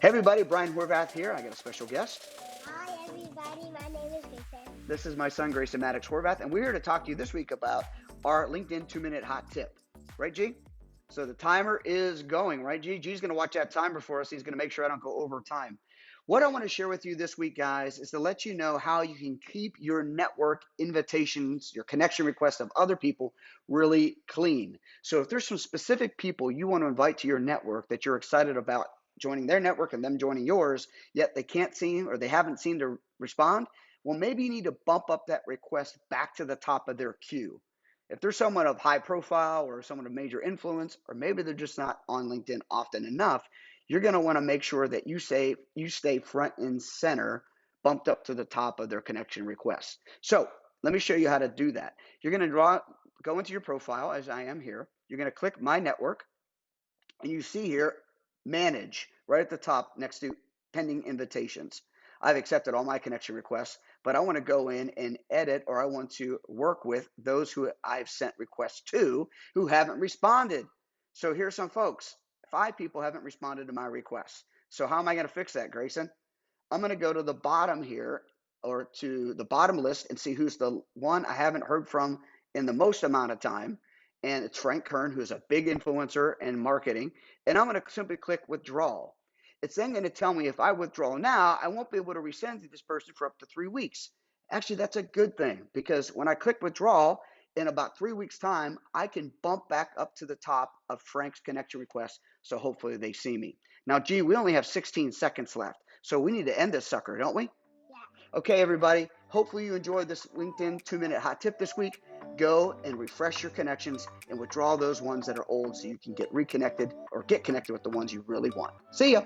Hey everybody, Brian Horvath here. I got a special guest. Hi everybody, my name is Grayson. This is my son, Grayson Maddox Horvath, and we're here to talk to you this week about our LinkedIn 2-minute hot tip. Right, G? So the timer is going, right, G? G's going to watch that timer for us. He's going to make sure I don't go over time. What I want to share with you this week, guys, is to let you know how you can keep your network invitations, your connection requests of other people really clean. So if there's some specific people you want to invite to your network that you're excited about joining their network and them joining yours, yet they can't seem or they haven't seemed to respond, well, maybe you need to bump up that request back to the top of their queue. If there's someone of high profile or someone of major influence, or maybe they're just not on LinkedIn often enough, you're going to want to make sure that you stay front and center, bumped up to the top of their connection requests. So let me show you how to do that. You're going to go into your profile, as I am here. You're going to click My Network, and you see here Manage right at the top next to Pending Invitations. I've accepted all my connection requests, but I want to go in and edit, or I want to work with those who I've sent requests to who haven't responded. So here's some folks. 5 people haven't responded to my requests. So how am I going to fix that, Grayson? I'm going to go to the bottom here, or to the bottom list, and see who's the one I haven't heard from in the most amount of time. And it's Frank Kern, who's a big influencer in marketing. And I'm going to simply click withdraw. It's then going to tell me if I withdraw now, I won't be able to resend to this person for up to 3 weeks. Actually, that's a good thing, because when I click withdraw, in about 3 weeks' time, I can bump back up to the top of Frank's connection request. So hopefully they see me. Now, G, we only have 16 seconds left. So we need to end this sucker, don't we? Yeah. Okay, everybody. Hopefully you enjoyed this LinkedIn 2-minute hot tip this week. Go and refresh your connections and withdraw those ones that are old so you can get reconnected or get connected with the ones you really want. See ya.